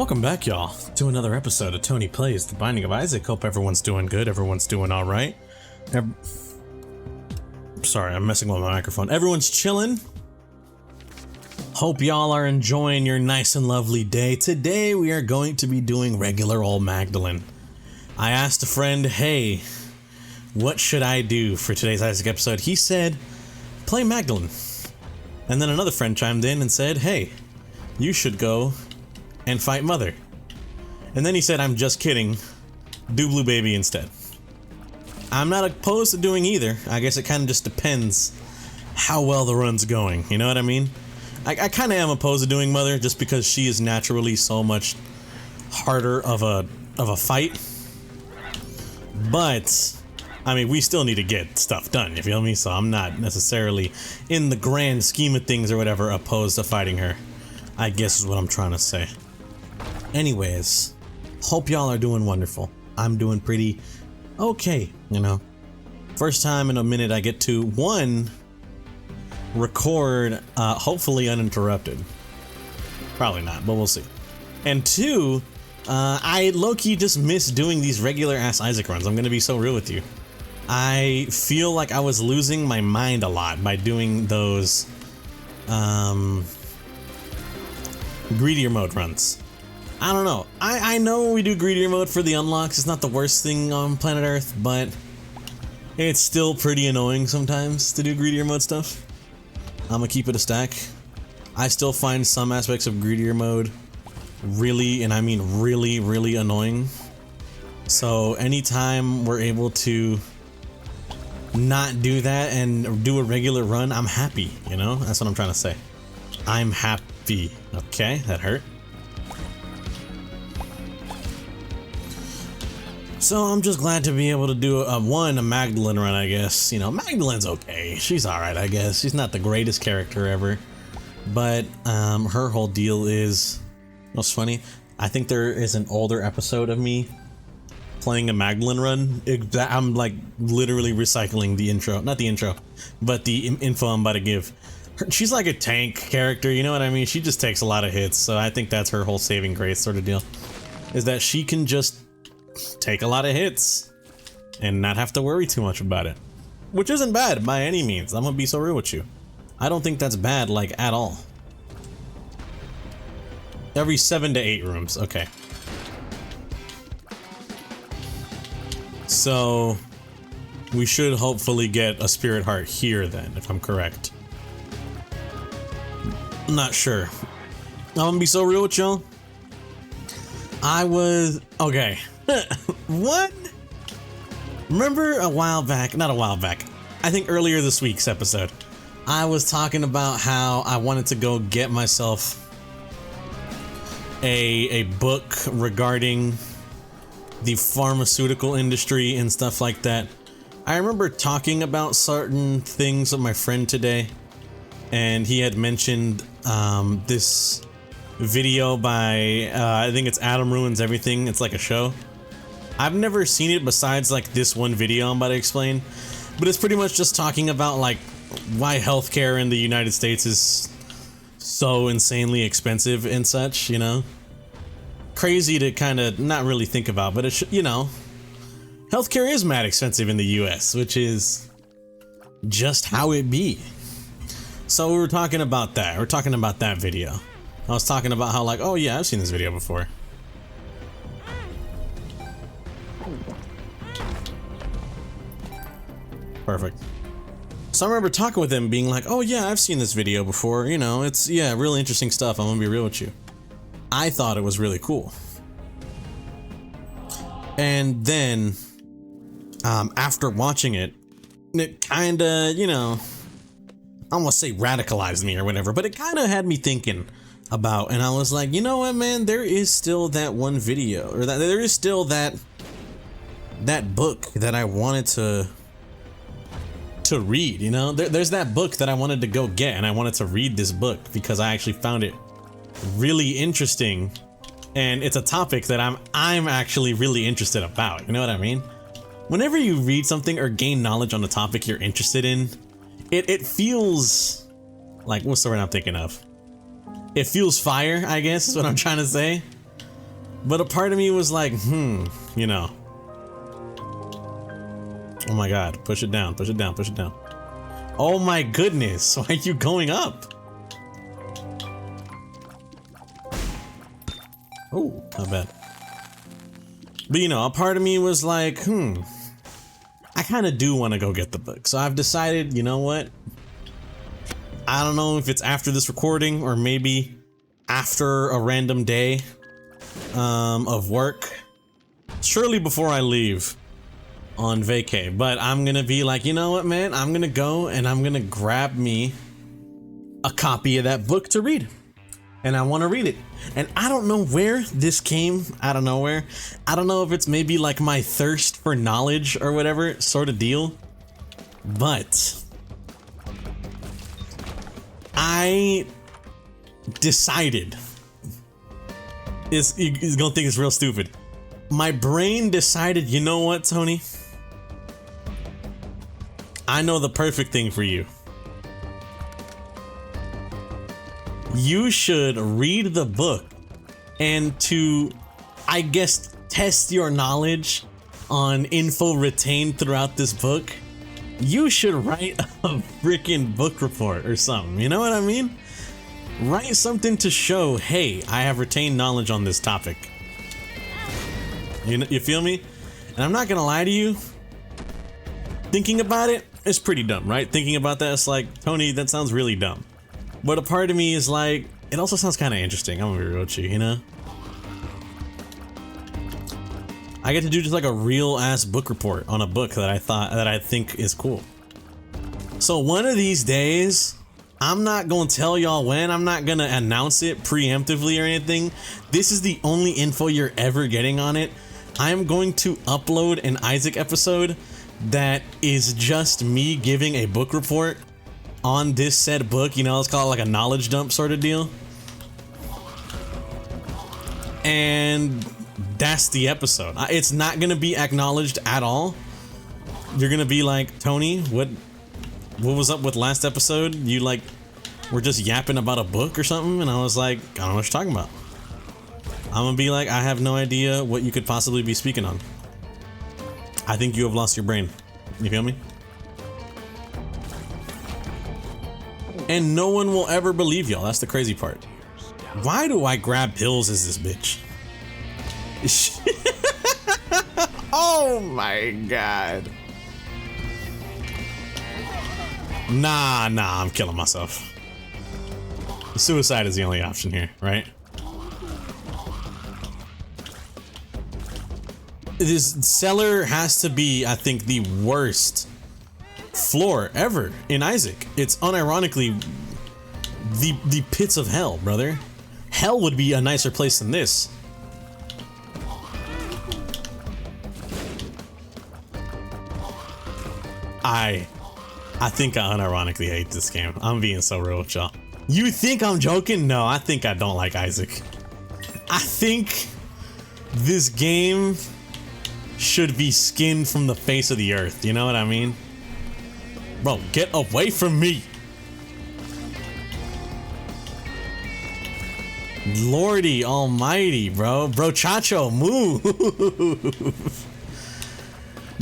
Welcome back, y'all, to another episode of Tony Plays The Binding of Isaac. Hope everyone's doing good, everyone's doing alright. Sorry, I'm messing with my microphone. Everyone's chilling. Hope y'all are enjoying your nice and lovely day. Today we are going to be doing regular old Magdalene. I asked a friend, hey, what should I do for today's Isaac episode? He said, play Magdalene. And then another friend chimed in and said, hey, you should go and fight Mother. And then he said, I'm just kidding, do Blue Baby instead. I'm not opposed to doing either. I guess it kind of just depends how well the run's going, you know what I mean? I kind of am opposed to doing Mother just because she is naturally so much harder of a fight. But I mean, we still need to get stuff done, you feel me? So I'm not necessarily, in the grand scheme of things or whatever, opposed to fighting her, I guess is what I'm trying to say. Anyways, hope y'all are doing wonderful. I'm doing pretty okay, you know. First time in a minute I get to, one, record, hopefully uninterrupted. Probably not, but we'll see. And two, I low-key just miss doing these regular-ass Isaac runs. I'm gonna be so real with you. I feel like I was losing my mind a lot by doing those, greedier mode runs. I don't know. I know we do greedier mode for the unlocks. It's not the worst thing on planet Earth, but it's still pretty annoying sometimes to do greedier mode stuff. I'm gonna keep it a stack. I still find some aspects of greedier mode really, and I mean really, really annoying. So anytime we're able to not do that and do a regular run, I'm happy, you know? That's what I'm trying to say. I'm happy. Okay, that hurt. So I'm just glad to be able to do a Magdalene run, I guess. You know, Magdalene's okay. She's alright, I guess. She's not the greatest character ever. But her whole deal is, what's funny, I think there is an older episode of me playing a Magdalene run. I'm like literally recycling the intro, not the intro, but the info I'm about to give. She's like a tank character, you know what I mean? She just takes a lot of hits, so I think that's her whole saving grace sort of deal, is that she can just take a lot of hits and not have to worry too much about it, which isn't bad by any means. I'm gonna be so real with you. I don't think that's bad, like, at all. Every 7 to 8 rooms, okay. So we should hopefully get a Spirit Heart here then, if I'm correct. I'm not sure. I'm gonna be so real with y'all. I was, okay. What? Remember a while back, not a while back, I think earlier this week's episode, I was talking about how I wanted to go get myself a book regarding the pharmaceutical industry and stuff like that. I remember talking about certain things with my friend today, and he had mentioned this video by, I think it's Adam Ruins Everything. It's like a show. I've never seen it besides like this one video I'm about to explain, but it's pretty much just talking about like why healthcare in the United States is so insanely expensive and such, you know? Crazy to kind of not really think about, but it you know, healthcare is mad expensive in the US, which is just how it be. So we were talking about that. We're talking about that video. I was talking about how like, oh yeah, I've seen this video before. Perfect. So I remember talking with him being like, oh yeah, I've seen this video before, you know, it's, yeah, really interesting stuff, I'm gonna be real with you. I thought it was really cool. And then, after watching it, it kinda, you know, I don't want to say radicalized me or whatever, but it kinda had me thinking about, and I was like, you know what, man, there is still that one video, or that there is still that book that I wanted to read, you know? There's that book that I wanted to go get, and I wanted to read this book because I actually found it really interesting, and it's a topic that I'm actually really interested about, you know what I mean? Whenever you read something or gain knowledge on a topic you're interested in, it feels like, what's the word I'm thinking of? It feels fire, I guess is what I'm trying to say. But a part of me was like, you know. Oh my god, push it down, push it down, push it down. Oh my goodness, why are you going up? Oh, not bad. But you know, a part of me was like, I kind of do want to go get the book. So I've decided, you know what? I don't know if it's after this recording or maybe after a random day of work. Surely before I leave on vacay. But I'm gonna be like, you know what, man? I'm gonna go and I'm gonna grab me a copy of that book to read. And I want to read it. And I don't know where this came out of nowhere. I don't know if it's maybe like my thirst for knowledge or whatever sort of deal. But I decided, he's gonna think it's real stupid. My brain decided, you know what, Tony? I know the perfect thing for you. You should read the book, and to, I guess, test your knowledge on info retained throughout this book, you should write a freaking book report or something. You know what I mean? Write something to show, hey, I have retained knowledge on this topic. You feel me? And I'm not gonna lie to you, thinking about it, it's pretty dumb, right? Thinking about that, it's like, Tony, that sounds really dumb. But a part of me is like, it also sounds kind of interesting. I'm gonna be real with you know? I get to do just like a real ass book report on a book that I think is cool. So one of these days, I'm not gonna tell y'all when, I'm not gonna announce it preemptively or anything. This is the only info you're ever getting on it. I am going to upload an Isaac episode that is just me giving a book report on this said book. You know, let's call it like a knowledge dump sort of deal. And that's the episode. It's not gonna be acknowledged at all. You're gonna be like, Tony, what was up with last episode? You like were just yapping about a book or something? And I was like, I don't know what you're talking about. I'm gonna be like, I have no idea what you could possibly be speaking on. I think you have lost your brain. You feel me? And no one will ever believe y'all. That's the crazy part. Why do I grab pills as this bitch? Oh my god. Nah, I'm killing myself. Suicide is the only option here, right? This cellar has to be, I think, the worst floor ever in Isaac. It's unironically the pits of hell, brother. Hell would be a nicer place than this. I think I unironically hate this game. I'm being so real with y'all. You think I'm joking? No, I think I don't like Isaac. I think this game should be skinned from the face of the earth. You know what I mean? Bro, get away from me. Lordy almighty, bro. Bro, Chacho, move.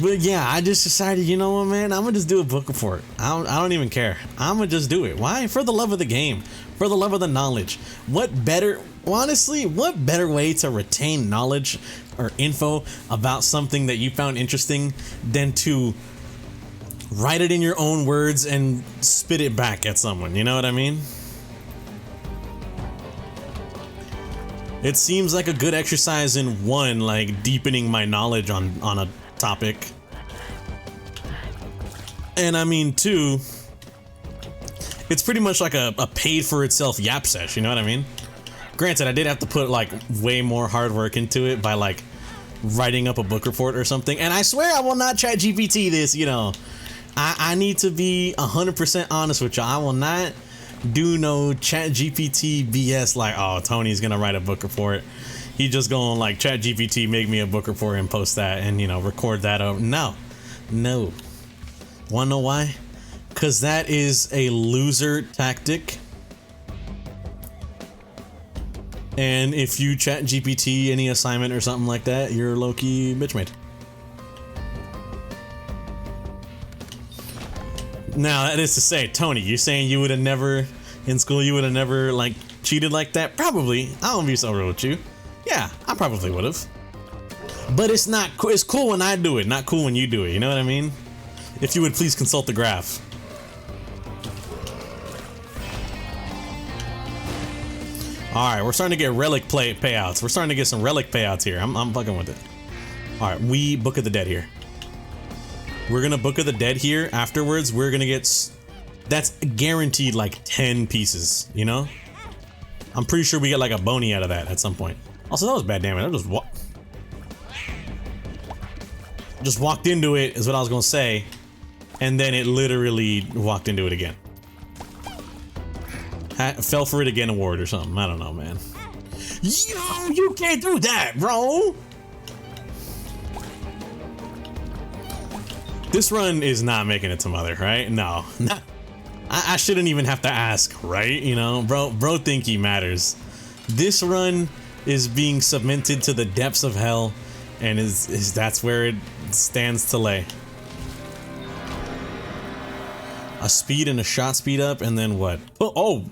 But yeah, I just decided, you know what, man? I'm gonna just do a book report. I don't even care. I'm gonna just do it. Why? For the love of the game. For the love of the knowledge. Honestly, what better way to retain knowledge or info about something that you found interesting than to write it in your own words and spit it back at someone, you know what I mean? It seems like a good exercise in one, like deepening my knowledge on a topic. And I mean, two, it's pretty much like a paid for itself yap sesh, you know what I mean? Granted, I did have to put like way more hard work into it by like writing up a book report or something. And I swear I will not chat GPT this, you know. I need to be 100% honest with y'all. I will not do no chat GPT BS like, oh, Tony's gonna write a book report. He just gonna like chat GPT, make me a book report and post that and, you know, record that up. No. Wanna know why? Cause that is a loser tactic. And if you chat GPT any assignment or something like that, you're low-key bitch made. Now, that is to say, Tony, you're saying you would have never, in school, you would have never, like, cheated like that? Probably. I don't be so real with you. Yeah, I probably would have. But it's not, it's cool when I do it, not cool when you do it, you know what I mean? If you would please consult the graph. Alright, we're starting to get relic payouts. We're starting to get some relic payouts here. I'm fucking with it. Alright, we Book of the Dead here. We're gonna Book of the Dead here. Afterwards, we're gonna get... That's guaranteed like 10 pieces, you know? I'm pretty sure we get like a bony out of that at some point. Also, that was bad damage. I just walked into it, is what I was gonna say. And then it literally walked into it again. Fell for it again award or something. I don't know, man. Yo, you can't do that, bro! This run is not making it to Mother, right? No. Not, I shouldn't even have to ask, right? You know, bro think he matters. This run is being cemented to the depths of hell, and that's where it stands to lay. A speed and a shot speed up, and then what? Oh!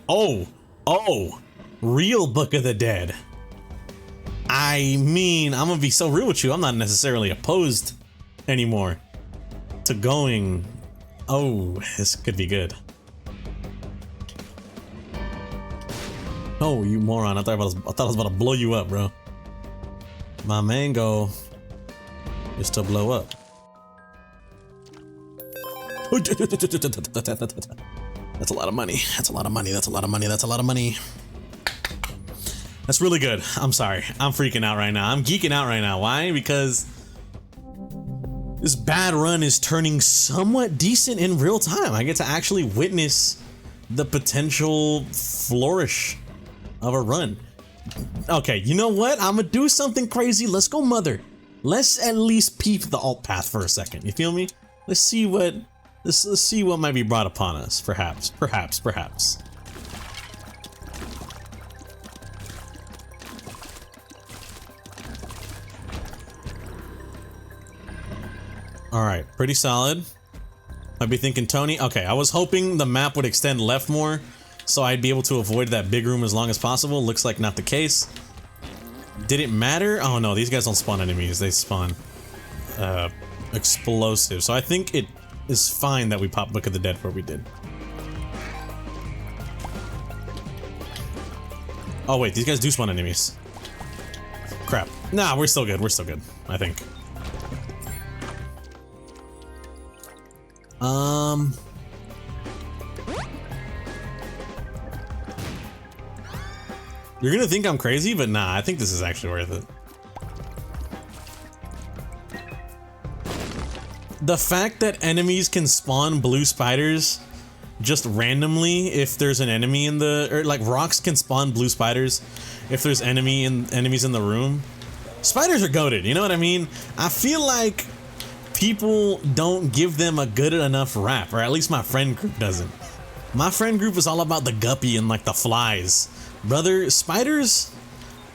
Real Book of the Dead. I mean, I'm gonna be so real with you, I'm not necessarily opposed anymore to going. Oh, this could be good. Oh, you moron. I thought I was about to blow you up, bro. My main goal is to blow up. That's a lot of money. That's a lot of money. That's a lot of money. That's a lot of money. That's really good. I'm sorry. I'm freaking out right now. I'm geeking out right now. Why? Because this bad run is turning somewhat decent in real time. I get to actually witness the potential flourish of a run. Okay, you know what? I'm gonna do something crazy. Let's go Mother. Let's at least peep the alt path for a second. You feel me? Let's see what might be brought upon us. Perhaps. Alright, pretty solid. Might be thinking Tony. Okay, I was hoping the map would extend left more, so I'd be able to avoid that big room as long as possible. Looks like not the case. Did it matter? Oh no, these guys don't spawn enemies. They spawn explosives. So I think it is fine that we pop Book of the Dead where we did. Oh wait, these guys do spawn enemies. Crap. Nah, we're still good. We're still good, I think. You're gonna think I'm crazy, but nah, I think this is actually worth it. The fact that enemies can spawn blue spiders just randomly if there's an enemy in the, or like rocks can spawn blue spiders if there's enemies in the room. Spiders are goated, you know what I mean? I feel like people don't give them a good enough rap, or at least my friend group doesn't. My friend group is all about the guppy and like the flies. Brother, spiders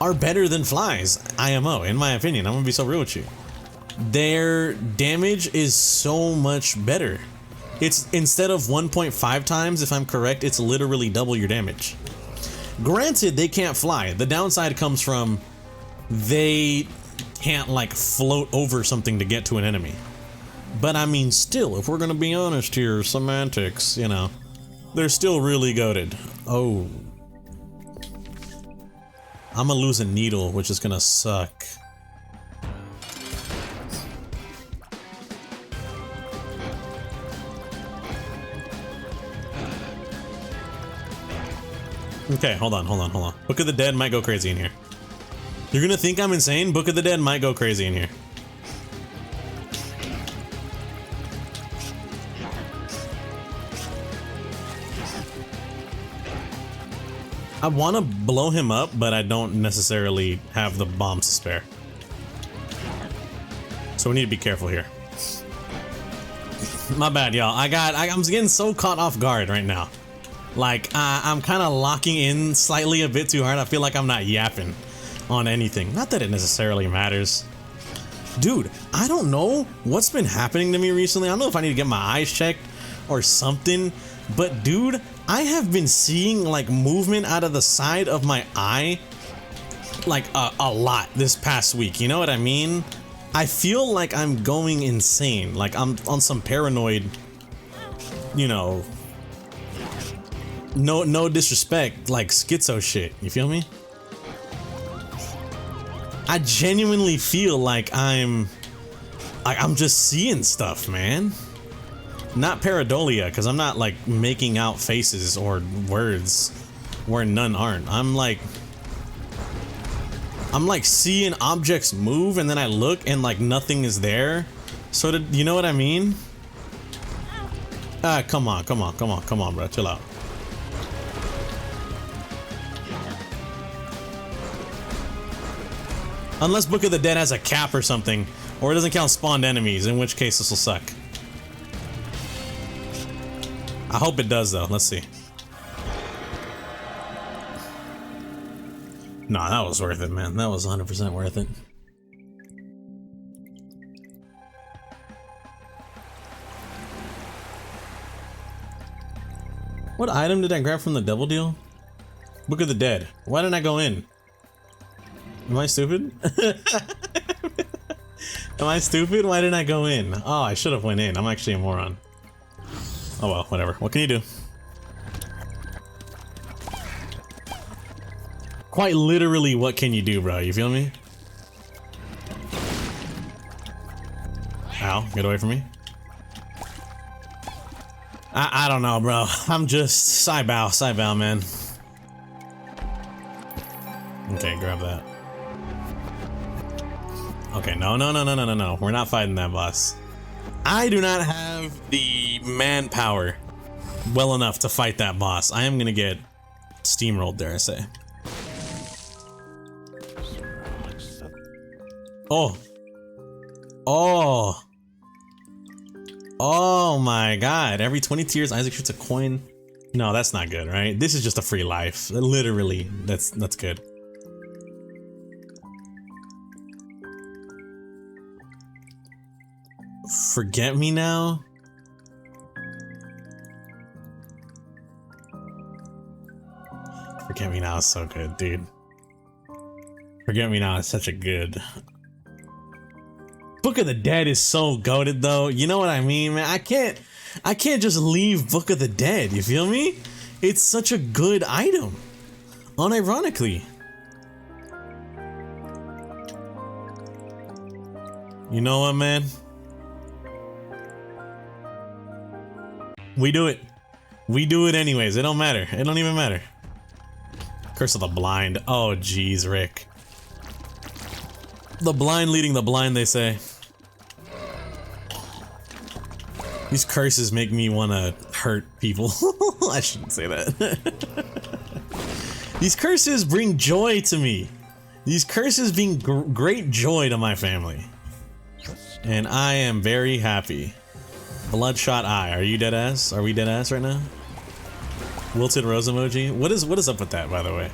are better than flies, IMO, in my opinion. I'm gonna be so real with you. Their damage is so much better. It's instead of 1.5 times, if I'm correct, it's literally double your damage. Granted, they can't fly. The downside comes from they can't like float over something to get to an enemy. But I mean, still, if we're gonna be honest here, semantics, you know, they're still really goated. Oh. I'm gonna lose a needle, which is gonna suck. Okay, hold on. Book of the Dead might go crazy in here. You're gonna think I'm insane? Book of the Dead might go crazy in here. I want to blow him up, but I don't necessarily have the bombs to spare. So we need to be careful here. My bad, y'all. I'm getting so caught off guard right now. Like, I'm kind of locking in slightly a bit too hard. I feel like I'm not yapping on anything. Not that it necessarily matters. Dude, I don't know what's been happening to me recently. I don't know if I need to get my eyes checked or something. But dude, I have been seeing like movement out of the side of my eye like a lot this past week. You know what I mean? I feel like I'm going insane. Like I'm on some paranoid, you know, no disrespect, like schizo shit. You feel me? I genuinely feel like I'm just seeing stuff, man. Not pareidolia, because I'm not like making out faces or words where none aren't. I'm like seeing objects move and then I look and like nothing is there. So you know what I mean? Come on, bro, chill out. Unless Book of the Dead has a cap or something, or it doesn't count spawned enemies, in which case this will suck. I hope it does though, let's see. Nah, that was worth it, man. That was 100% worth it. What item did I grab from the Devil Deal? Book of the Dead. Why didn't I go in? Am I stupid? Am I stupid? Why didn't I go in? Oh, I should have went in. I'm actually a moron. Oh well, whatever. What can you do? Quite literally, what can you do, bro? You feel me? Ow, get away from me. I don't know, bro. I'm just Saibao, man. Okay, grab that. Okay, no. We're not fighting that boss. I do not have the manpower well enough to fight that boss. I am gonna get steamrolled, dare I say. Oh. Oh. Oh my god. Every 20 tiers, Isaac shoots a coin. No, that's not good, right? This is just a free life. Literally, that's good. Forget me now? Forget me now is so good, dude. Forget me now is such a good. Book of the Dead is so goated though. You know what I mean, man? I can't just leave Book of the Dead, you feel me? It's such a good item. Unironically. You know what, man? We do it. We do it anyways. It don't matter. It don't even matter. Curse of the Blind. Oh, jeez, Rick. The blind leading the blind, they say. These curses make me want to hurt people. I shouldn't say that. These curses bring joy to me. These curses bring great joy to my family. And I am very happy. Bloodshot Eye. Are you dead ass? Are we dead ass right now? Wilted Rose emoji? What is up with that, by the way?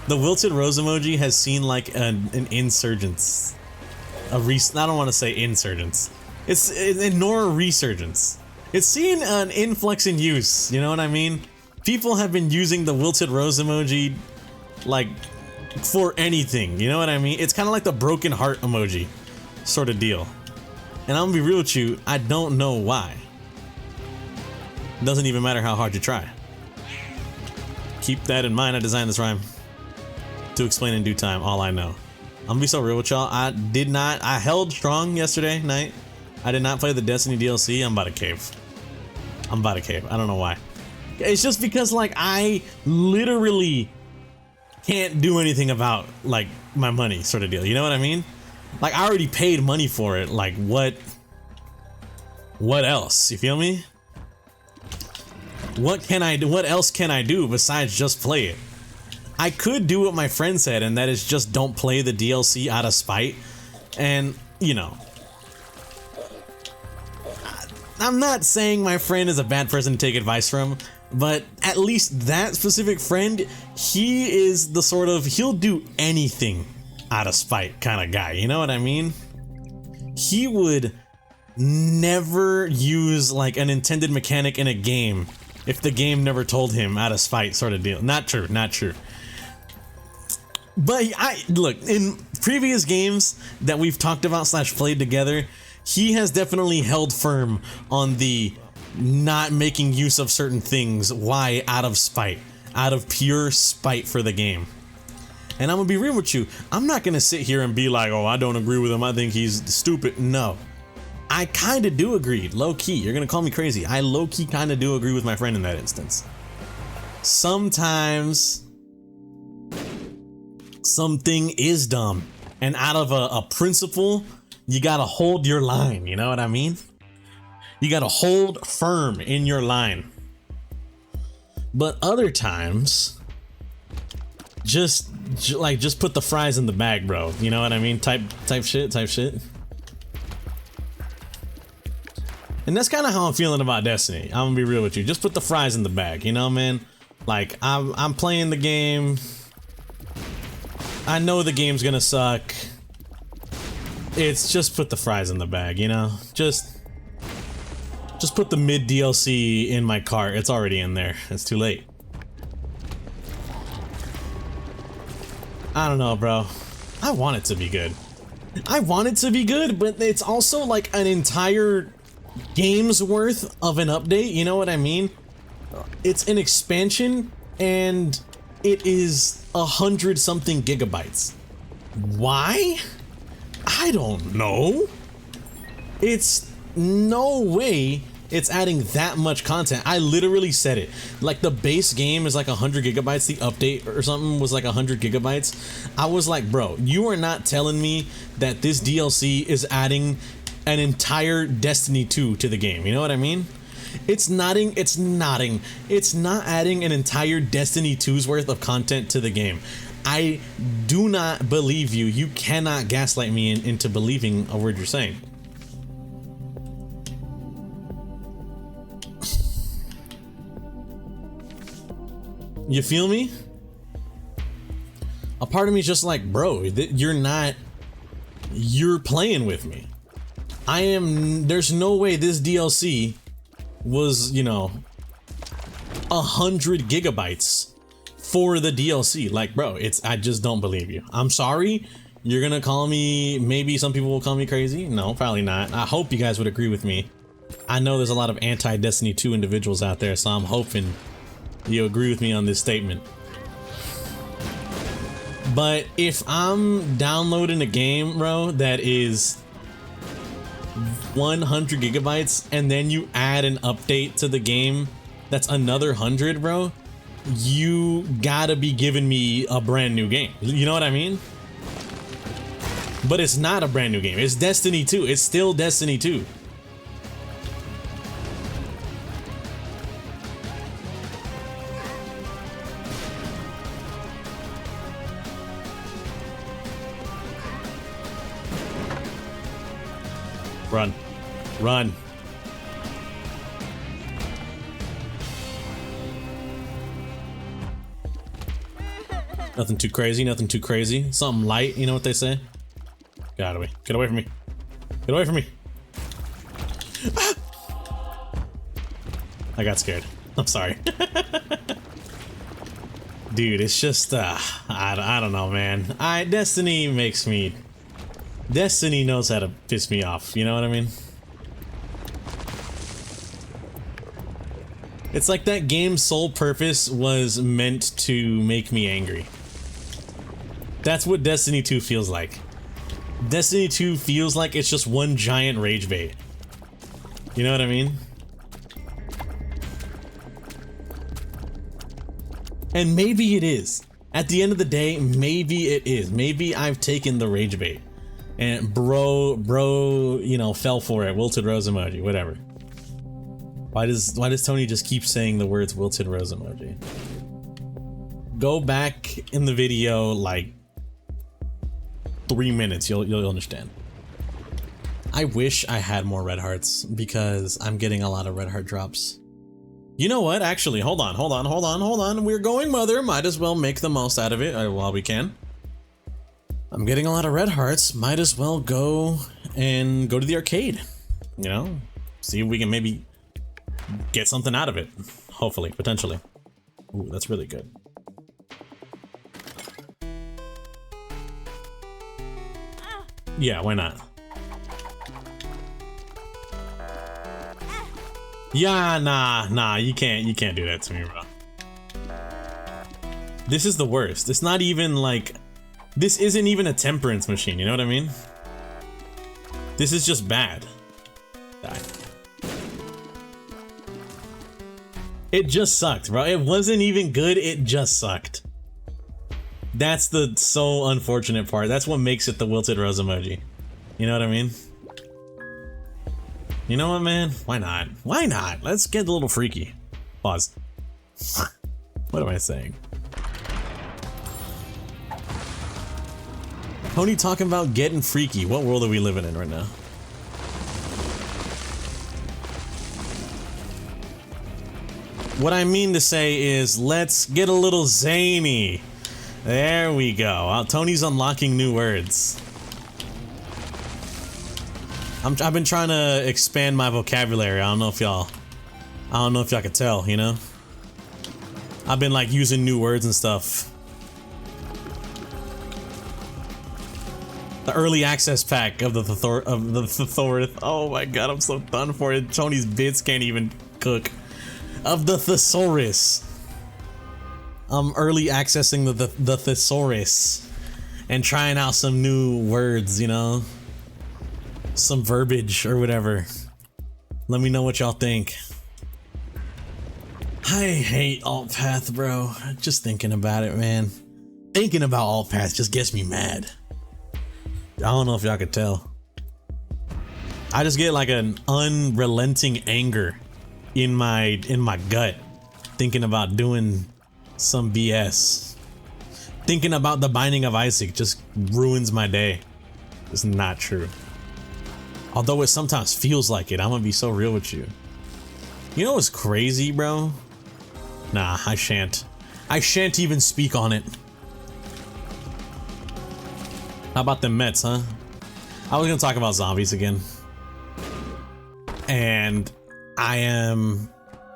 The Wilted Rose emoji has seen like an insurgence. I don't want to say insurgence. Nor a resurgence. It's seen an influx in use, you know what I mean? People have been using the Wilted Rose emoji like for anything, you know what I mean? It's kind of like the broken heart emoji sort of deal. And I'm gonna be real with you, I don't know why. It doesn't even matter how hard you try. Keep that in mind. I designed this rhyme to explain in due time all I know. I'm gonna be so real with y'all. I held strong yesterday night. I did not play the Destiny DLC. I'm about to cave. I don't know why. It's just because like I literally can't do anything about like my money sort of deal. You know what I mean? Like I already paid money for it. Like what else? You feel me? What can I do? What else can I do besides just play it? I could do what my friend said, and that is just don't play the DLC out of spite. And, you know, I'm not saying my friend is a bad person to take advice from, But at least that specific friend, he is the sort of, he'll do anything out of spite kind of guy, you know what I mean? He would never use like an intended mechanic in a game if the game never told him out of spite, sort of deal. Not true, not true. But look, in previous games that we've talked about / played together, he has definitely held firm on the not making use of certain things. Why? Out of spite. Out of pure spite for the game. And I'm gonna be real with you, I'm not gonna sit here and be like, oh, I don't agree with him, I think he's stupid. No. I kinda do agree, low-key. You're gonna call me crazy. I low-key kinda do agree with my friend in that instance. Sometimes something is dumb, and out of a principle, you gotta hold your line, you know what I mean? You gotta hold firm in your line. But other times, just put the fries in the bag, bro. You know what I mean? Type shit. And that's kind of how I'm feeling about Destiny. I'm gonna be real with you. Just put the fries in the bag, you know, man? Like, I'm playing the game. I know the game's gonna suck. It's just put the fries in the bag, you know? Just put the mid DLC in my cart. It's already in there. It's too late. I don't know, bro. I want it to be good. I want it to be good, but it's also like an entire game's worth of an update, you know what I mean? It's an expansion, and it is 100-something gigabytes. Why? I don't know. It's no way it's adding that much content. I literally said it. Like, the base game is like 100 gigabytes. The update or something was like 100 gigabytes. I was like, bro, you are not telling me that this DLC is adding an entire Destiny 2 to the game. You know what I mean? It's not adding an entire Destiny 2's worth of content to the game. I do not believe you. You cannot gaslight me into believing a word you're saying. You feel me? A part of me is just like, bro, you're playing with me. There's no way this DLC was, you know, 100 gigabytes for the DLC. Like, bro, I just don't believe you. I'm sorry. You're gonna call me, maybe some people will call me crazy. No, probably not. I hope you guys would agree with me. I know there's a lot of anti-Destiny 2 individuals out there, so I'm hoping you agree with me on this statement. But if I'm downloading a game, bro, that is 100 gigabytes and then you add an update to the game that's another 100, bro, you gotta be giving me a brand new game. You know what I mean? But it's not a brand new game. It's Destiny 2. It's still Destiny 2. Run. Run. Nothing too crazy, nothing too crazy. Something light, you know what they say? Get out of me. Get away from me. Get away from me. Ah! I got scared. I'm sorry. Dude, it's just, I don't know, man. Destiny knows how to piss me off, you know what I mean? It's like that game's sole purpose was meant to make me angry. That's what Destiny 2 feels like. Destiny 2 feels like it's just one giant rage bait. You know what I mean? And maybe it is. At the end of the day, maybe it is. Maybe I've taken the rage bait. And bro, you know, fell for it. Wilted rose emoji, whatever. Why does Tony just keep saying the words wilted rose emoji? Go back in the video like 3 minutes, you'll understand. I wish I had more red hearts because I'm getting a lot of red heart drops. You know what? Actually, hold on. We're going Mother. Might as well make the most out of it while we can. I'm getting a lot of red hearts. Might as well go to the arcade. You know, see if we can maybe get something out of it. Hopefully, potentially. Ooh, that's really good. Yeah, why not? Yeah, nah, you can't do that to me, bro. This is the worst. It's not even like, this isn't even a temperance machine, you know what I mean? This is just bad. Die. It just sucked, bro. It wasn't even good, it just sucked. That's the so unfortunate part. That's what makes it the wilted rose emoji. You know what I mean? You know what, man? Why not? Why not? Let's get a little freaky. Pause. What am I saying? Tony talking about getting freaky. What world are we living in right now? What I mean to say is, let's get a little zany. There we go. Tony's unlocking new words. I've been trying to expand my vocabulary. I don't know if y'all can tell, you know? I've been like using new words and stuff. The early access pack of the thesaurus. Oh my god, I'm so done for it. Tony's bits can't even cook. Of the thesaurus. I'm early accessing the thesaurus and trying out some new words, you know? Some verbiage or whatever. Let me know what y'all think. I hate alt path, bro. Just thinking about it, man. Thinking about alt path just gets me mad. I don't know if y'all could tell. I just get like an unrelenting anger in my gut thinking about doing some BS. Thinking about the Binding of Isaac just ruins my day. It's not true. Although it sometimes feels like it. I'm gonna be so real with you. You know what's crazy, bro? Nah, I shan't. I shan't even speak on it. How about the Mets, huh? I was gonna talk about zombies again. And I am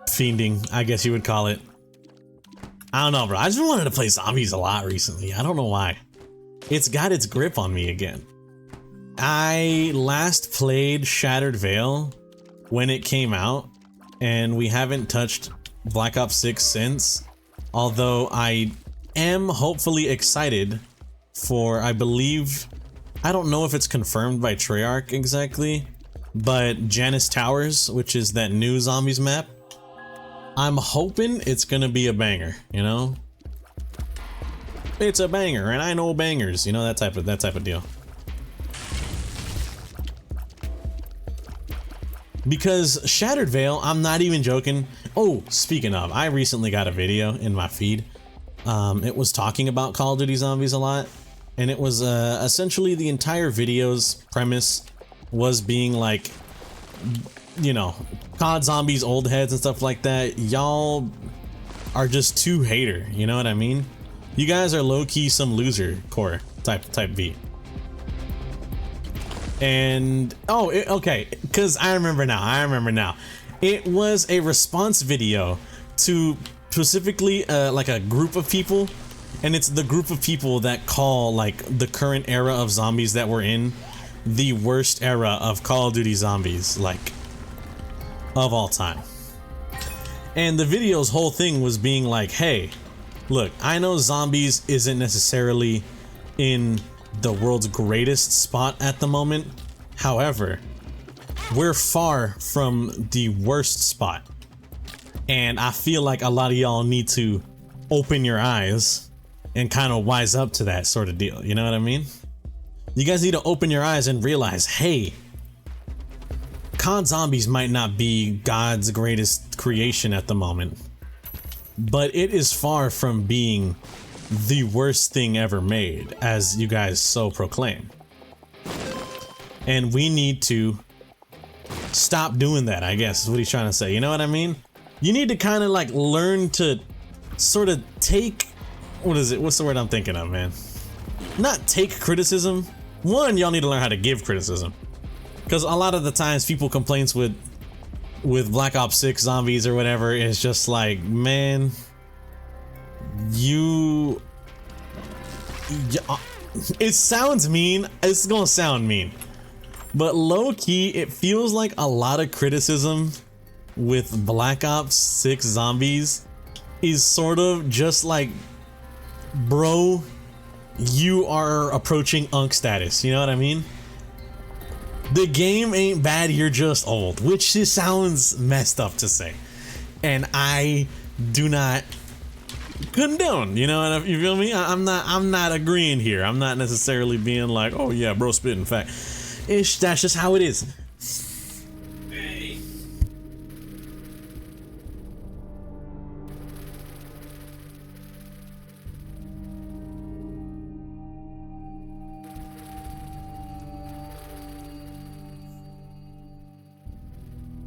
fiending, I guess you would call it. I don't know, bro. I just wanted to play zombies a lot recently. I don't know why. It's got its grip on me again. I last played Shattered Veil when it came out, and we haven't touched Black Ops 6 since. Although I am hopefully excited for, I believe, I don't know if it's confirmed by Treyarch exactly, but Janus Towers, which is that new zombies map. I'm hoping it's gonna be a banger, you know? It's a banger, and I know bangers, you know, that type of deal. Because Shattered Veil, I'm not even joking. Oh, speaking of, I recently got a video in my feed. It was talking about Call of Duty Zombies a lot, and it was essentially the entire video's premise was being like, you know, COD Zombies, old heads and stuff like that. Y'all are just too hater, you know what I mean? You guys are low-key some loser core type V. And okay, because I remember now. It was a response video to specifically like a group of people, and it's the group of people that call like the current era of zombies that we're in the worst era of Call of Duty Zombies, like, of all time. And the video's whole thing was being like, hey, look, I know zombies isn't necessarily in the world's greatest spot at the moment. However, we're far from the worst spot. And I feel like a lot of y'all need to open your eyes and kind of wise up to that sort of deal. You know what I mean? You guys need to open your eyes and realize, hey, COD Zombies might not be God's greatest creation at the moment, but it is far from being the worst thing ever made, as you guys so proclaim. And we need to stop doing that, I guess is what he's trying to say. You know what I mean? You need to kind of like learn to sort of take, what is it? What's the word I'm thinking of, man? Not take criticism. One, y'all need to learn how to give criticism. Because a lot of the times people complaints with Black Ops 6 zombies or whatever is just like, man, it sounds mean. It's gonna sound mean. But low key, it feels like a lot of criticism with Black Ops 6 zombies is sort of just like, bro, you are approaching Unk status. You know what I mean? The game ain't bad, you're just old, which just sounds messed up to say. And I do not condone, you know, you feel me? I'm not agreeing here. I'm not necessarily being like, oh yeah, bro, spitting fact. That's just how it is. Hey.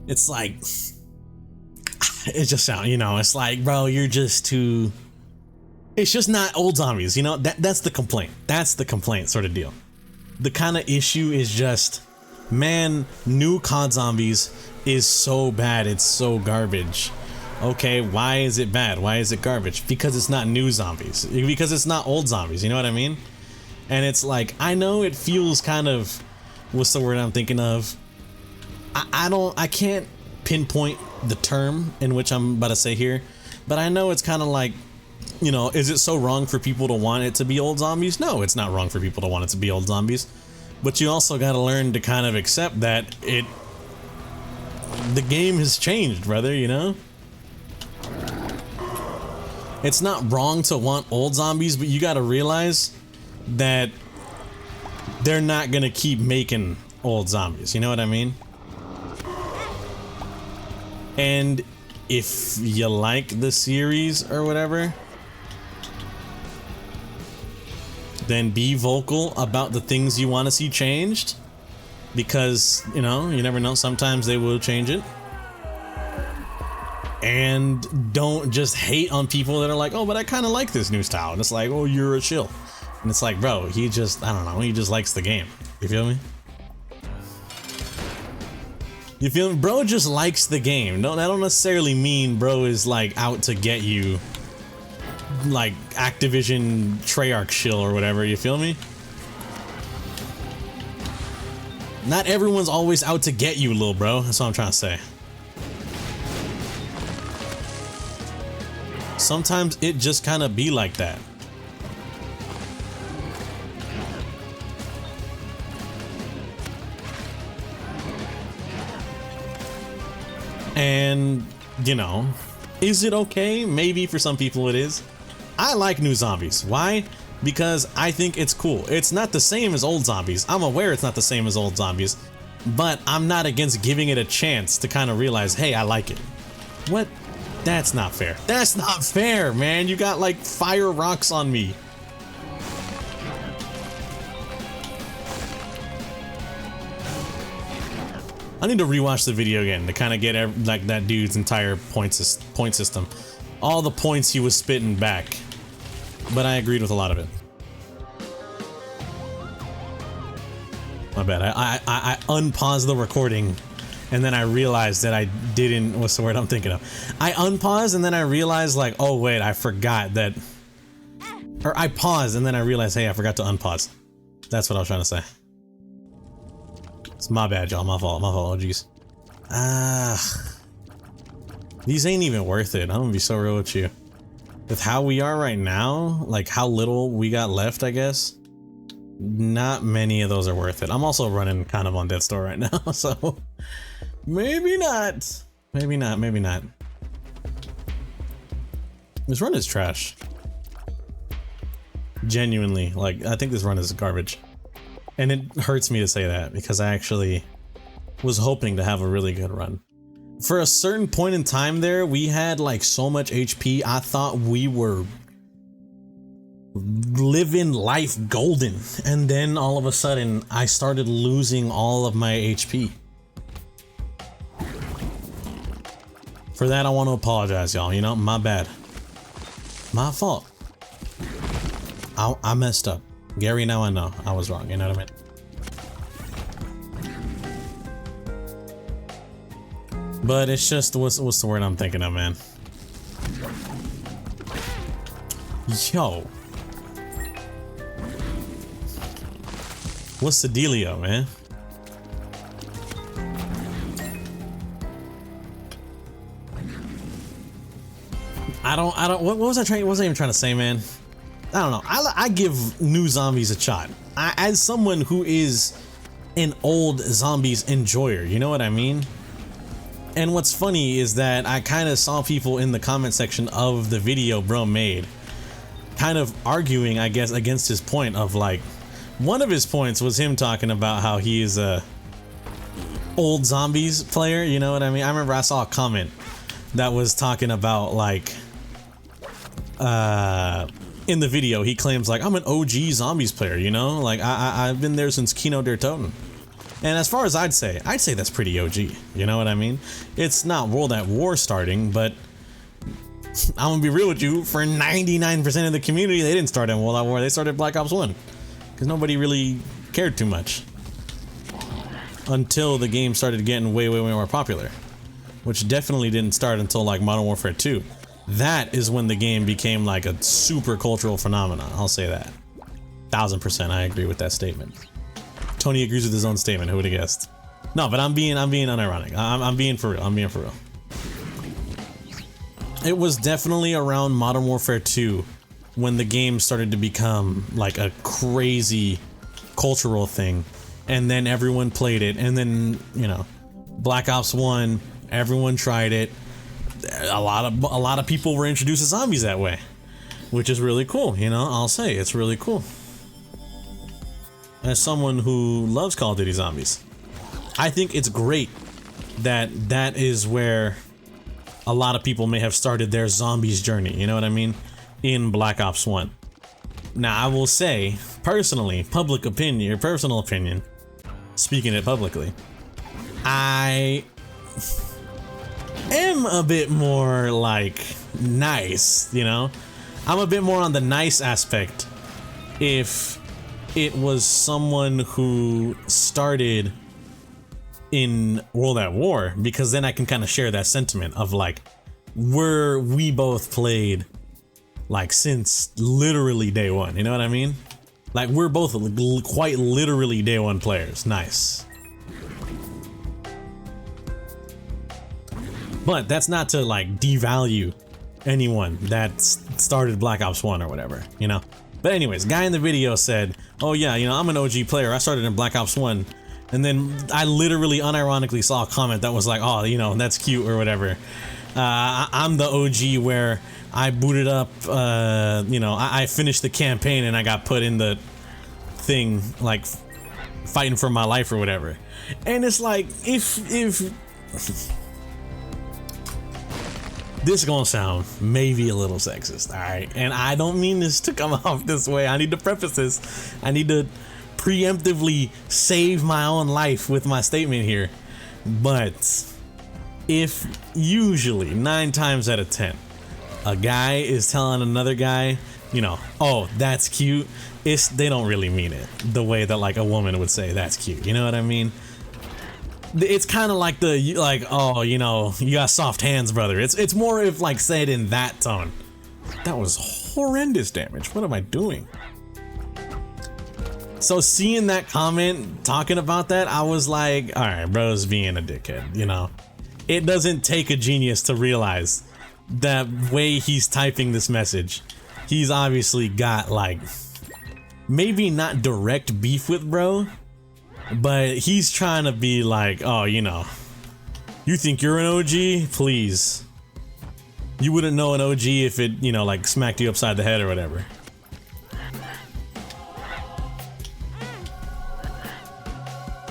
It's like, it just sounds, you know, it's like, bro, you're just too, it's just not old zombies, you know, that's the complaint. That's the complaint sort of deal. The kind of issue is just, man, new COD zombies is so bad, it's so garbage. Okay, why is it bad? Why is it garbage? Because it's not new zombies. Because it's not old zombies, you know what I mean? And it's like, I know it feels kind of, what's the word I'm thinking of? I can't pinpoint the term in which I'm about to say here, but I know it's kind of like, you know, is it so wrong for people to want it to be old zombies? No, it's not wrong for people to want it to be old zombies, but you also got to learn to kind of accept that the game has changed, brother, you know? It's not wrong to want old zombies, but you got to realize that they're not gonna keep making old zombies, you know what I mean? And if you like the series or whatever, then be vocal about the things you want to see changed, because, you know, you never know, sometimes they will change it. And don't just hate on people that are like, oh, but I kind of like this new style. And it's like, oh, you're a shill. And it's like, bro, he just, I don't know, he just likes the game. You feel me? You feel me? Bro just likes the game. That don't necessarily mean bro is like out to get you, like Activision Treyarch shill or whatever. You feel me? Not everyone's always out to get you, little bro. That's what I'm trying to say. Sometimes it just kind of be like that. And, you know, is it okay? Maybe for some people it is. I like new zombies. Why? Because I think it's cool. It's not the same as old zombies. I'm aware it's not the same as old zombies, but I'm not against giving it a chance to kind of realize, hey, I like it. What? That's not fair. That's not fair, man. You got like fire rocks on me. I need to rewatch the video again to kind of get like that dude's entire point system. All the points he was spitting back. But I agreed with a lot of it. My bad. I unpaused the recording and then I realized that I didn't, what's the word I'm thinking of? I unpaused and then I realized like, oh wait, I forgot that, or I paused and then I realized, hey, I forgot to unpause. That's what I was trying to say. It's my bad, y'all. My fault. Oh, jeez. These ain't even worth it. I'm gonna be so real with you. With how we are right now, like how little we got left, I guess, not many of those are worth it. I'm also running kind of on Death Store right now, so maybe not. Maybe not. Maybe not. This run is trash. Genuinely, like, I think this run is garbage. And it hurts me to say that because I actually was hoping to have a really good run. For a certain point in time there, we had like so much HP, I thought we were living life golden. And then all of a sudden, I started losing all of my HP. For that, I want to apologize, y'all. You know, my bad. My fault. I messed up. Gary, now I know I was wrong. You know what I mean? But it's just, what's the word I'm thinking of, man? Yo. What's the dealio, man? What was I trying? What was I even trying to say, man? I don't know. I give new zombies a shot. As someone who is an old zombies enjoyer, you know what I mean? And what's funny is that I kind of saw people in the comment section of the video bro made kind of arguing, I guess, against his point of like, one of his points was him talking about how he is a old zombies player, you know what I mean? I remember I saw a comment that was talking about like, in the video he claims like, I'm an OG zombies player, you know? Like I've been there since Kino der Toten. And as far as I'd say that's pretty OG, you know what I mean? It's not World at War starting, but I'm gonna be real with you, for 99% of the community, they didn't start in World at War, they started Black Ops 1. Because nobody really cared too much. Until the game started getting way more popular. Which definitely didn't start until like Modern Warfare 2. That is when the game became like a super cultural phenomenon, I'll say that. 1000% I agree with that statement. Tony agrees with his own statement, who would have guessed? No, but I'm being unironic. I'm being for real. I'm being for real. It was definitely around Modern Warfare 2 when the game started to become like a crazy cultural thing, and then everyone played it, and then, you know, Black Ops 1, everyone tried it. A lot of people were introduced to zombies that way, which is really cool, you know, I'll say it's really cool. As someone who loves Call of Duty Zombies, I think it's great that that is where a lot of people may have started their zombies journey, you know what I mean, in Black Ops 1. Now, I will say, personally, personal opinion, speaking it publicly, I am a bit more, like, nice, you know? I'm a bit more on the nice aspect if it was someone who started in World at War, because then I can kind of share that sentiment of like, we both played like since literally day one, you know what I mean? Like we're both quite literally day one players. Nice. But that's not to like devalue anyone that started Black Ops 1 or whatever, you know? But anyways, guy in the video said, oh yeah, you know, I'm an OG player, I started in Black Ops 1, and then I literally unironically saw a comment that was like, oh, you know, that's cute or whatever. I'm the OG where I booted up, you know, I finished the campaign and I got put in the thing, like, fighting for my life or whatever. And it's like, if this is gonna sound maybe a little sexist, alright? And I don't mean this to come off this way. I need to preface this. I need to preemptively save my own life with my statement here. But if usually 9 times out of 10 a guy is telling another guy, you know, oh, that's cute, they don't really mean it the way that like a woman would say that's cute, you know what I mean? It's kind of like oh, you know, you got soft hands, brother. It's more if like said in that tone. That was horrendous damage. What am I doing? So seeing that comment talking about that, I was like, all right, bro's being a dickhead, you know? It doesn't take a genius to realize that way he's typing this message, he's obviously got like, maybe not direct beef with bro, but he's trying to be like, oh, you know, you think you're an OG? Please. You wouldn't know an OG if it, you know, like smacked you upside the head or whatever.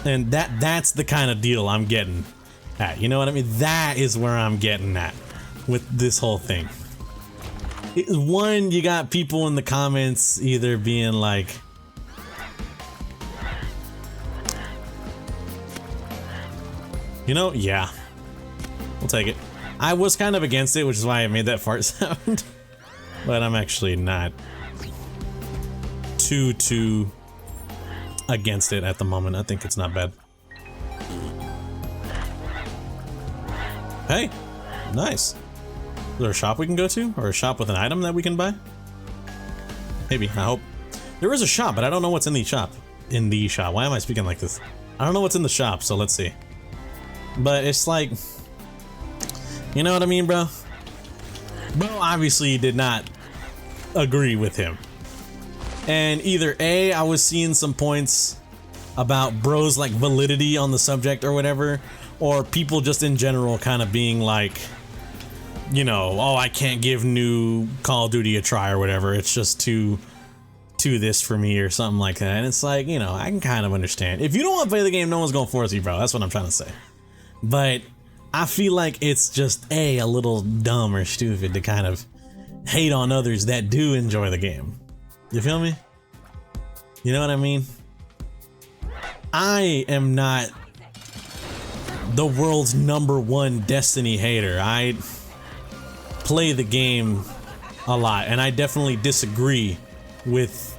And that's the kind of deal I'm getting at, you know what I mean? That is where I'm getting at with this whole thing. One, you got people in the comments either being like, you know, yeah, we'll take it. I was kind of against it, which is why I made that fart sound. But I'm actually not too against it at the moment. I think it's not bad. Hey, nice. Is there a shop we can go to? Or a shop with an item that we can buy? Maybe, I hope. There is a shop, but I don't know what's in the shop. In the shop. Why am I speaking like this? I don't know what's in the shop, so let's see. But it's like, you know what I mean, bro? Bro obviously did not agree with him. And either A, I was seeing some points about bro's like validity on the subject or whatever, or people just in general kind of being like, you know, oh, I can't give new Call of Duty a try or whatever. It's just too this for me or something like that. And it's like, you know, I can kind of understand. If you don't want to play the game, no one's gonna force you, bro. That's what I'm trying to say. But I feel like it's just a little dumb or stupid to kind of hate on others that do enjoy the game. You feel me? You know what I mean? I am not the world's #1 Destiny hater. I play the game a lot, and I definitely disagree with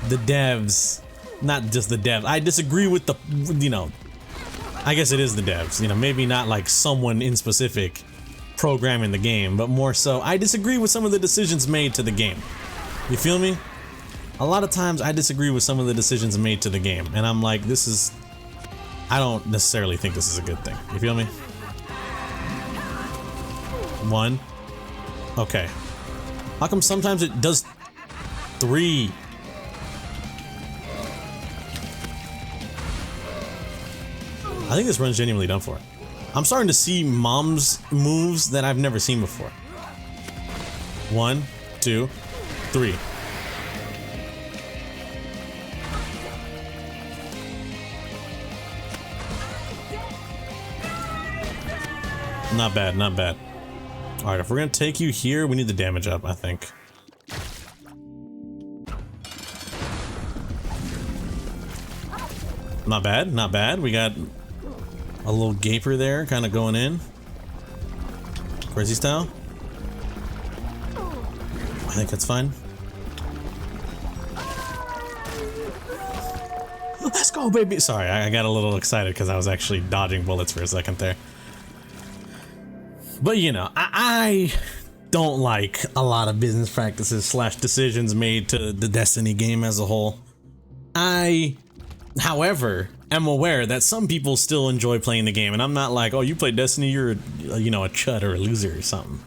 the devs. Not just the devs. I disagree with the, you know, I guess it is the devs, you know, maybe not like someone in specific programming the game, but more so I disagree with some of the decisions made to the game. You feel me? A lot of times I disagree with some of the decisions made to the game, and I'm like, this is, I don't necessarily think this is a good thing. You feel me? 1. Okay. How come sometimes it does 3? I think this run's genuinely done for. I'm starting to see mom's moves that I've never seen before. 1, 2, 3. Not bad, not bad. Alright, if we're gonna take you here, we need the damage up, I think. Not bad, not bad. We got a little gaper there, kind of going in. Crazy style. I think that's fine. Let's go, baby. Sorry, I got a little excited because I was actually dodging bullets for a second there. But you know, I don't like a lot of business practices / decisions made to the Destiny game as a whole. However, am aware that some people still enjoy playing the game, and I'm not like, oh, you play Destiny, you're, you know, a chud or a loser or something.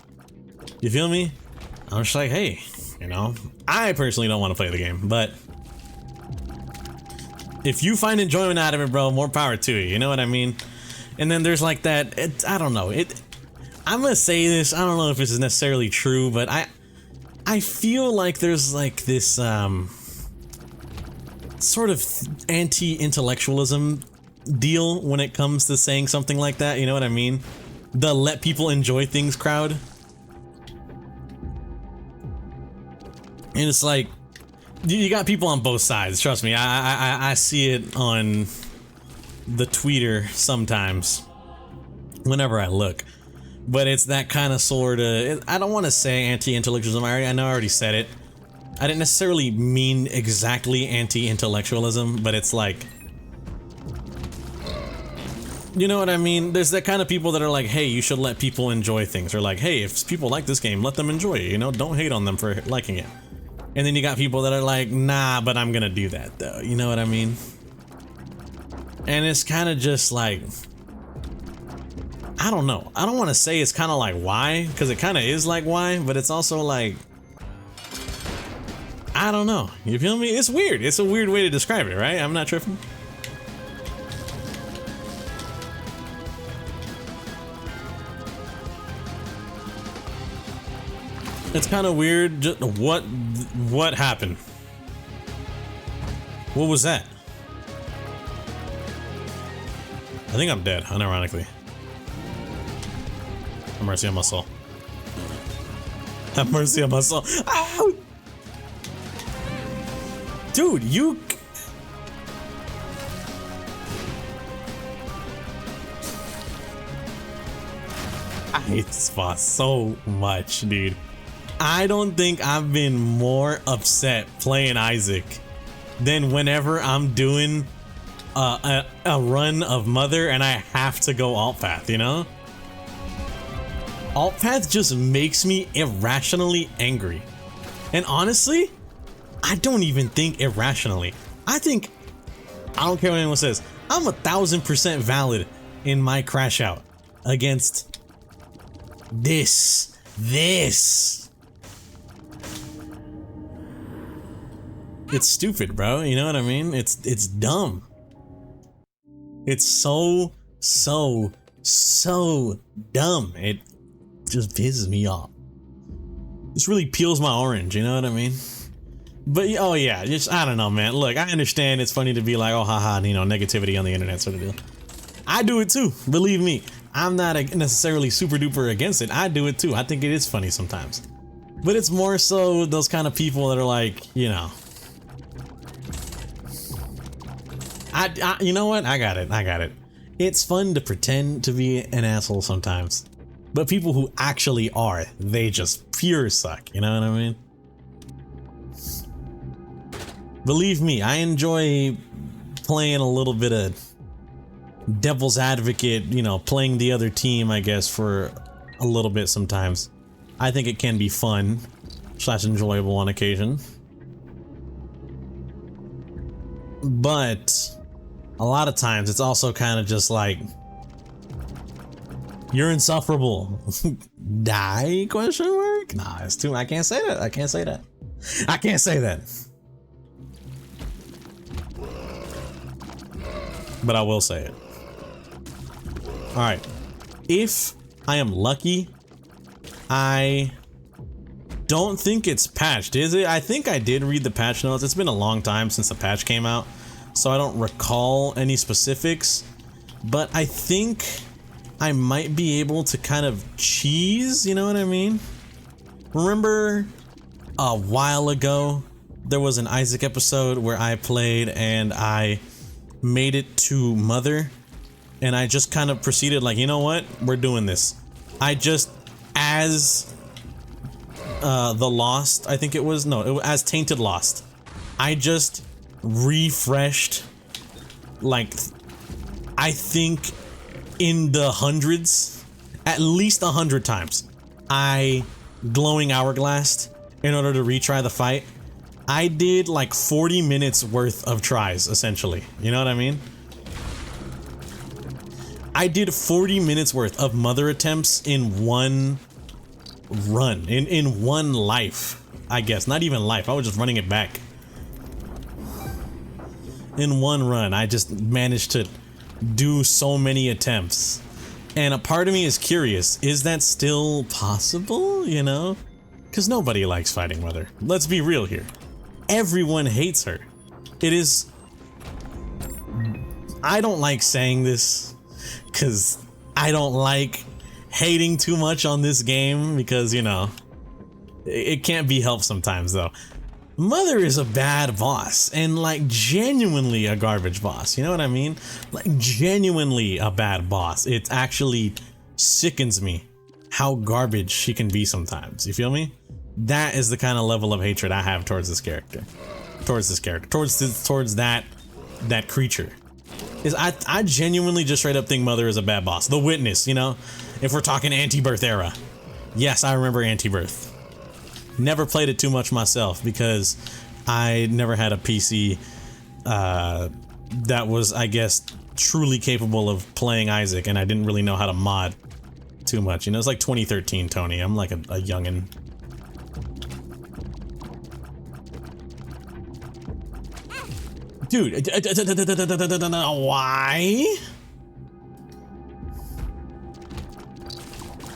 You feel me? I'm just like, hey, you know, I personally don't want to play the game, but if you find enjoyment out of it, bro, more power to you. You know what I mean? And then there's like that. I don't know. I'm gonna say this. I don't know if this is necessarily true, but I feel like there's like this sort of anti-intellectualism deal when it comes to saying something like that. You know what I mean? The let people enjoy things crowd. And it's like, you got people on both sides. Trust me, I see it on the Twitter sometimes, whenever I look. But it's that kind of sort of, I don't want to say anti-intellectualism. I know I already said it. I didn't necessarily mean exactly anti-intellectualism, but it's like, you know what I mean? There's that kind of people that are like, hey, you should let people enjoy things. Or like, hey, if people like this game, let them enjoy it, you know? Don't hate on them for liking it. And then you got people that are like, nah, but I'm gonna do that though. You know what I mean? And it's kind of just like, I don't know. I don't want to say it's kind of like why, because it kind of is like why, but it's also like, I don't know. You feel me? It's weird. It's a weird way to describe it, right? I'm not tripping. It's kind of weird. Just, what happened? What was that? I think I'm dead, unironically. Have mercy on my soul. Have mercy on my soul. Ow! Dude, you... I hate this boss so much, dude. I don't think I've been more upset playing Isaac than whenever I'm doing a run of Mother and I have to go alt path, you know? Alt path just makes me irrationally angry. And honestly, I don't even think irrationally. I don't care what anyone says, I'm 1000% valid in my crash out against this. It's stupid, bro. You know what I mean? It's dumb. It's so dumb. It just pisses me off. This really peels my orange, you know what I mean? But oh yeah, just I don't know, man. Look, I understand it's funny to be like, oh haha, you know, negativity on the internet sort of deal. I do it too, believe me. I'm not necessarily super duper against it. I do it too. I think it is funny sometimes. But it's more so those kind of people that are like, you know. You know what? I got it. It's fun to pretend to be an asshole sometimes. But people who actually are, they just pure suck, you know what I mean? Believe me, I enjoy playing a little bit of devil's advocate, you know, playing the other team, I guess, for a little bit sometimes. I think it can be fun / enjoyable on occasion. But a lot of times it's also kind of just like, you're insufferable. Die? Question mark? Nah, it's too. I can't say that. I can't say that. But I will say it. All right. If I am lucky, I don't think it's patched, is it? I think I did read the patch notes. It's been a long time since the patch came out, so I don't recall any specifics. But I think I might be able to kind of cheese, you know what I mean? Remember a while ago, there was an Isaac episode where I played and I made it to Mother and I just kind of proceeded like, you know what? We're doing this. I just, as the Lost, I think it was, no, it was as Tainted Lost. I just refreshed, like, I think in the hundreds, at least 100 times, I glowing hourglassed in order to retry the fight. I did like 40 minutes worth of tries, essentially. You know what I mean? I did 40 minutes worth of Mother attempts in one run, in one life, I guess. Not even life, I was just running it back. In one run, I just managed to do so many attempts. And a part of me is curious, is that still possible, you know? Because nobody likes fighting Mother. Let's be real here. Everyone hates her. It is... I don't like saying this, because I don't like hating too much on this game, because, you know, it can't be helped sometimes, though. Mother is a bad boss, and like genuinely a garbage boss, you know what I mean? Like genuinely a bad boss. It actually sickens me how garbage she can be sometimes, you feel me? That is the kind of level of hatred I have towards this character. Towards that creature. Is I genuinely just straight up think Mother is a bad boss. The Witness, you know? If we're talking Anti-Birth era. Yes, I remember Anti-Birth. Never played it too much myself because I never had a PC that was, I guess, truly capable of playing Isaac, and I didn't really know how to mod too much. You know, it's like 2013, Tony. I'm like a youngin'. Dude, why?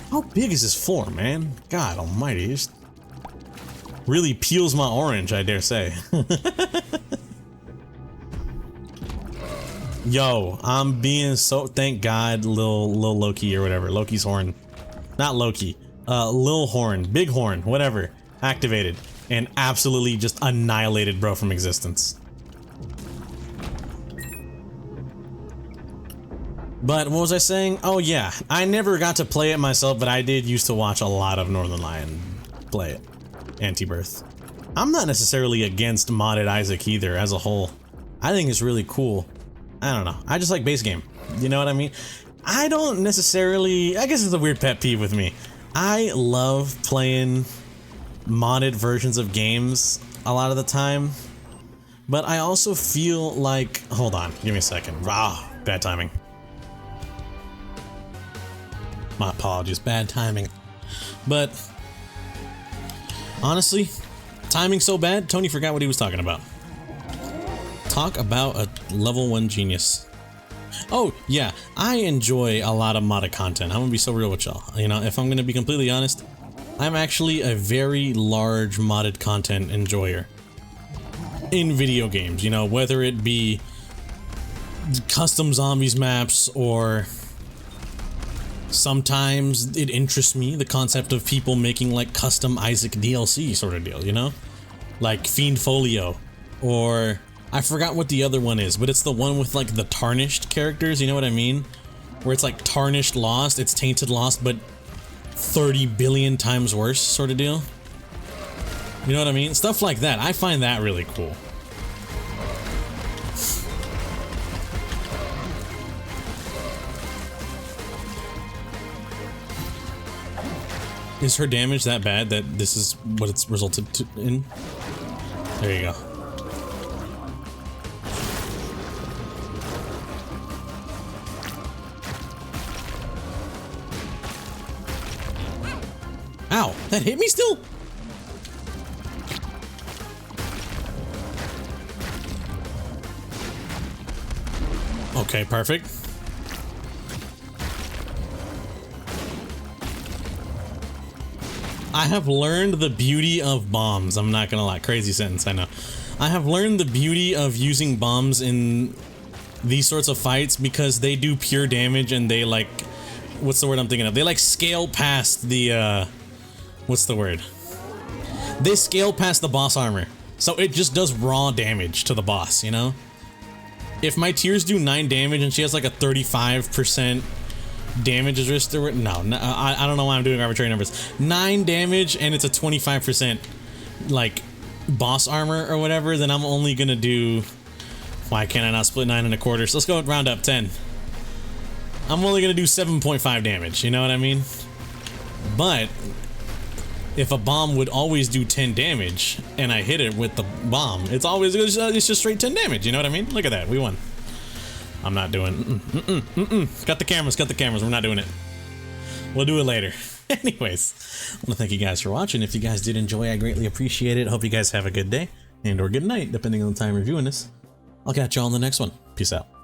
How big is this floor, man? God almighty, just really peels my orange, I dare say. Yo, I'm being so, thank God, Lil Loki or whatever, Loki's horn. Not Loki, Lil Horn, Big Horn, whatever, activated and absolutely just annihilated bro from existence. But what was I saying? Oh yeah, I never got to play it myself, but I did used to watch a lot of Northernlion play it. Anti-Birth. I'm not necessarily against modded Isaac either as a whole. I think it's really cool. I don't know. I just like base game. You know what I mean? I don't necessarily... I guess it's a weird pet peeve with me. I love playing modded versions of games a lot of the time. But I also feel like... Hold on. Give me a second. Ah, bad timing. My apologies. Bad timing. But... honestly, timing so bad, Tony forgot what he was talking about. Talk about a level 1 genius. Oh, yeah, I enjoy a lot of modded content. I'm gonna be so real with y'all. You know, if I'm gonna be completely honest, I'm actually a very large modded content enjoyer. In video games, you know, whether it be custom zombies maps or... sometimes it interests me, the concept of people making like custom Isaac DLC sort of deal, you know? Like Fiend Folio, or I forgot what the other one is, but it's the one with like the tarnished characters, you know what I mean? Where it's like tarnished Lost, it's tainted Lost, but 30 billion times worse sort of deal. You know what I mean? Stuff like that, I find that really cool. Is her damage that bad that this is what it's resulted in? There you go. Ow! That hit me still? Okay, perfect. I have learned the beauty of bombs. I'm not gonna lie. Crazy sentence, I know. I have learned the beauty of using bombs in these sorts of fights because they do pure damage and they like... what's the word I'm thinking of? They like scale past the, what's the word? They scale past the boss armor. So it just does raw damage to the boss, you know? If my tiers do 9 damage and she has like a 35% damage is risk to... no, I don't know why I'm doing arbitrary numbers. 9 damage and it's a 25% like boss armor or whatever, then I'm only gonna do... why can't I not split 9 1/4? So let's go round up 10. I'm only gonna do 7.5 damage, you know what I mean? But if a bomb would always do 10 damage and I hit it with the bomb, it's always it's just straight 10 damage, you know what I mean? Look at that, we won. I'm not doing... Cut the cameras, we're not doing it. We'll do it later. Anyways, I want to thank you guys for watching. If you guys did enjoy, I greatly appreciate it. Hope you guys have a good day, and or good night, depending on the time reviewing this. I'll catch y'all on the next one. Peace out.